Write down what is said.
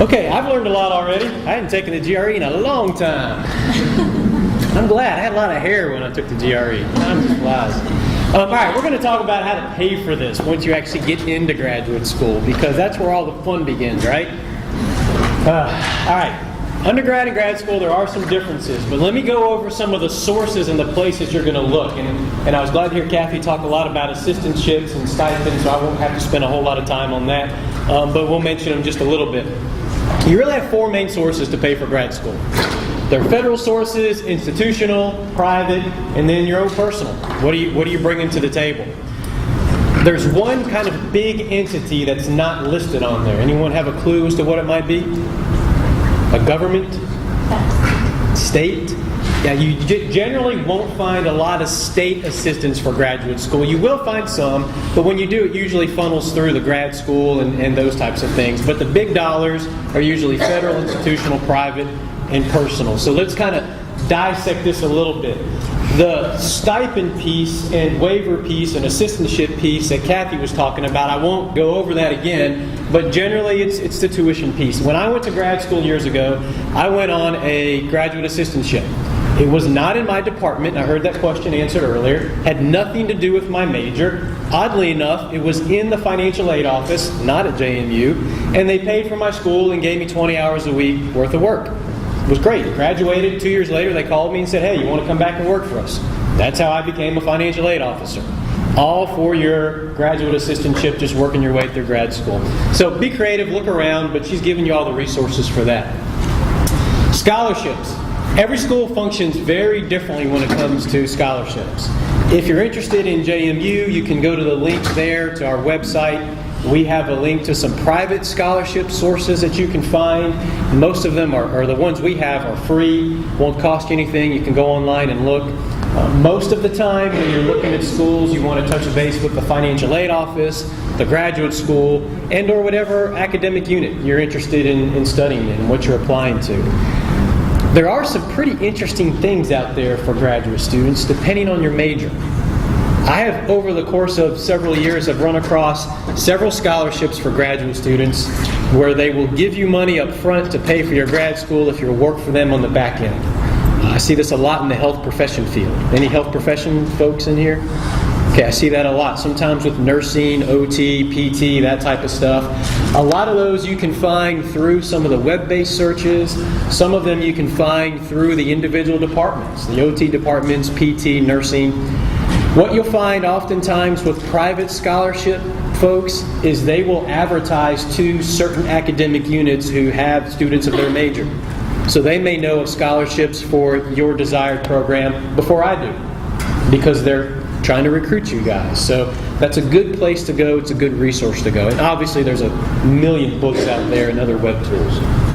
Okay, I've learned a lot already. I hadn't taken the GRE in a long time. I'm glad. I had a lot of hair when I took the GRE. Time just flies. All right, we're going to talk about how to pay for this once you actually get into graduate school, because that's where all the fun begins, right? All right. Undergrad and grad school, there are some differences, but let me go over some of the sources and the places you're going to look. And I was glad to hear Kathy talk a lot about assistantships and stipends, so I won't have to spend a whole lot of time on that, but we'll mention them just a little bit. You really have four main sources to pay for grad school. They're federal sources, institutional, private, and then your own personal. What are you bringing to the table? There's one kind of big entity that's not listed on there. Anyone have a clue as to what it might be? A government? State? Yeah, you generally won't find a lot of state assistance for graduate school. You will find some, but when you do, it usually funnels through the grad school and those types of things. But the big dollars are usually federal, institutional, private, and personal. So let's kind of dissect this a little bit. The stipend piece and waiver piece and assistantship piece that Kathy was talking about, I won't go over that again, but generally it's the tuition piece. When I went to grad school years ago, I went on a graduate assistantship. It was not in my department. I heard that question answered earlier. Had nothing to do with my major. Oddly enough, it was in the financial aid office, not at JMU, and they paid for my school and gave me 20 hours a week worth of work. It was great. Graduated 2 years later, they called me and said, hey, you want to come back and work for us? That's how I became a financial aid officer. All for your graduate assistantship, just working your way through grad school. So be creative, look around, but she's giving you all the resources for that. Scholarships. Every school functions very differently when it comes to scholarships. If you're interested in JMU, you can go to the link there to our website. We have a link to some private scholarship sources that you can find. Most of them are the ones we have are free, won't cost you anything. You can go online and look. Most of the time when you're looking at schools, you want to touch base with the financial aid office, the graduate school, and or whatever academic unit you're interested in studying in and what you're applying to. There are some pretty interesting things out there for graduate students depending on your major. I have, over the course of several years, have run across several scholarships for graduate students where they will give you money up front to pay for your grad school if you work for them on the back end. I see this a lot in the health profession field. Any health profession folks in here? Okay, I see that a lot. Sometimes with nursing, OT, PT, that type of stuff. A lot of those you can find through some of the web-based searches. Some of them you can find through the individual departments, the OT departments, PT, nursing. What you'll find oftentimes with private scholarship folks is they will advertise to certain academic units who have students of their major. So they may know of scholarships for your desired program before I do, because they're trying to recruit you guys. So that's a good place to go. It's a good resource to go. And obviously there's a million books out there and other web tools.